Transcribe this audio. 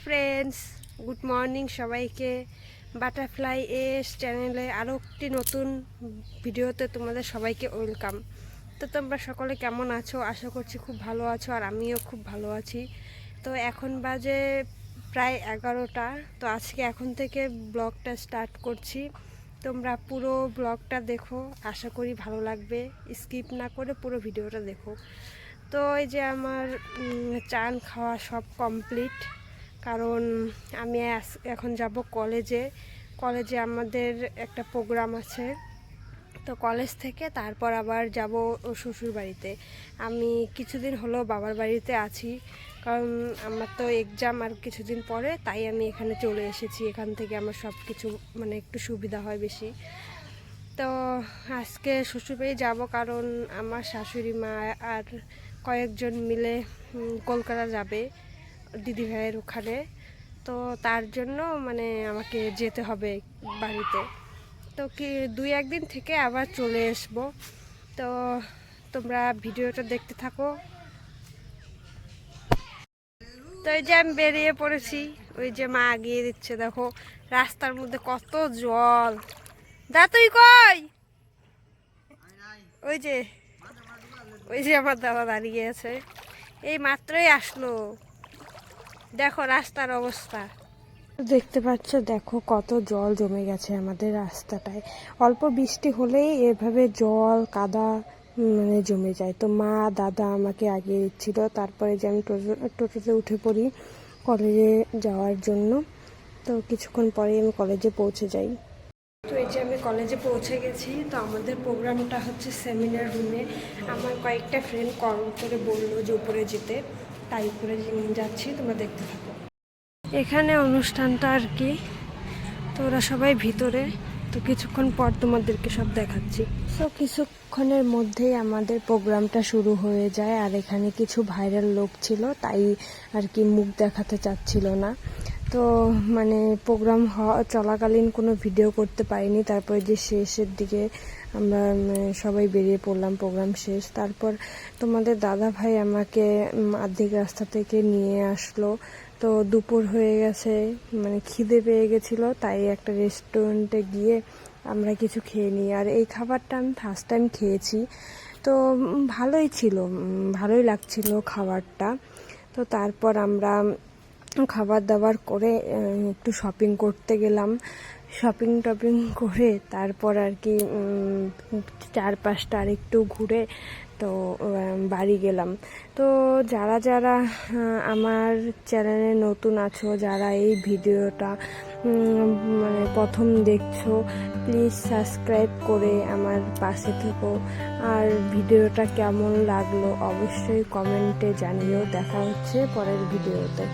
Friends, good morning সবাইকে। Butterfly S চ্যানেলে আরও একটি নতুন ভিডিওতে তোমাদের সবাইকে ওয়েলকাম। তো তোমরা সকলে কেমন আছো? আশা করছি খুব ভালো আছো, আর আমিও খুব ভালো আছি। তো এখন বাজে প্রায় 11টা। তো আজকে এখন থেকে ব্লগটা স্টার্ট করছি। তোমরা পুরো ব্লগটা দেখো, আশা করি ভালো লাগবে। স্কিপ না করে পুরো ভিডিওটা দেখো। তো এই যে আমার চান খাওয়া সব কমপ্লিট, কারণ আমি এখন যাব কলেজে আমাদের একটা প্রোগ্রাম আছে। তো কলেজ থেকে তারপর আবার যাব শ্বশুর বাড়িতে। আমি কিছুদিন হলো বাবার বাড়িতে আছি, কারণ আমার তো এক্সাম আর কিছুদিন পরে, তাই আমি এখানে চলে এসেছি। এখান থেকে আমার সব কিছু মানে একটু সুবিধা হয় বেশি। তো আজকে শ্বশুরবাড়ি যাব, কারণ আমার শাশুড়ি মা আর কয়েকজন মিলে কলকাতা যাবে দিদিভাইয়ের ওখানে। তো তার জন্য মানে আমাকে যেতে হবে বাড়িতে। তো কি 2-1 দিন থেকে আবার চলে আসবো। তো তোমরা ভিডিওটা দেখতে থাকো। তো এই যে আমি বেরিয়ে পড়েছি, ওই যে মা আগিয়ে দিচ্ছে, দেখো রাস্তার মধ্যে কত জল। দা তুই কই? ওই যে আমার দাদা দাঁড়িয়ে আছে, এই মাত্রই আসলো। দেখো রাস্তার অবস্থা দেখতে পাচ্ছ, দেখো কত জল জমে গেছে আমাদের রাস্তাটায়। অল্প বৃষ্টি হলেই এভাবে জল কাদা মানে জমে যায়। তো মা দাদা আমাকে আগিয়ে দিচ্ছিল, তারপরে যে আমি টোটোতে উঠে পড়ি কলেজে যাওয়ার জন্য। তো কিছুক্ষণ পরে আমি কলেজে পৌঁছে যাই। তো এই যে আমি কলেজে পৌঁছে গেছি। তো আমাদের প্রোগ্রামটা হচ্ছে সেমিনার রুমে। আমার কয়েকটা ফ্রেন্ড কল করে বললো যে উপরে যেতে, তাই উপরে যাচ্ছি, তোমরা দেখতে থাকো। এখানে অনুষ্ঠানটা আর কি। তো ওরা সবাই ভিতরে। তো কিছুক্ষণ পর তোমাদেরকে সব দেখাচ্ছি। তো কিছুক্ষণের মধ্যেই আমাদের প্রোগ্রামটা শুরু হয়ে যায়, আর এখানে কিছু ভাইরাল লোক ছিল, তাই আর কি মুখ দেখাতে চাচ্ছিল না। তো মানে প্রোগ্রাম চলাকালীন কোনো ভিডিও করতে পারিনি। তারপরে যে শেষের দিকে আমরা সবাই বেরিয়ে পড়লাম প্রোগ্রাম শেষ। তারপর তোমাদের দাদা ভাই আমাকে অর্ধেক রাস্তা থেকে নিয়ে আসলো। তো দুপুর হয়ে গেছে, মানে খিদে পেয়ে গেছিলো, তাই একটা রেস্টুরেন্টে গিয়ে আমরা কিছু খেয়ে নিই। আর এই খাবারটা আমি ফার্স্ট টাইম খেয়েছি, তো ভালোই ছিল, ভালোই লাগছিল খাবারটা। তো তারপর আমরা খাবার দাবার করে একটু শপিং করতে গেলাম। শপিং টপিং করে তারপর আর কি চারপাশটা আর একটু ঘুরে তো বাড়ি গেলাম। তো যারা যারা আমার চ্যানেলে নতুন আছো, যারা এই ভিডিওটা মানে প্রথম দেখছো, প্লিজ সাবস্ক্রাইব করে আমার পাশে থেকো। আর ভিডিওটা কেমন লাগলো অবশ্যই কমেন্টে জানিও। দেখা হচ্ছে পরের ভিডিওতে।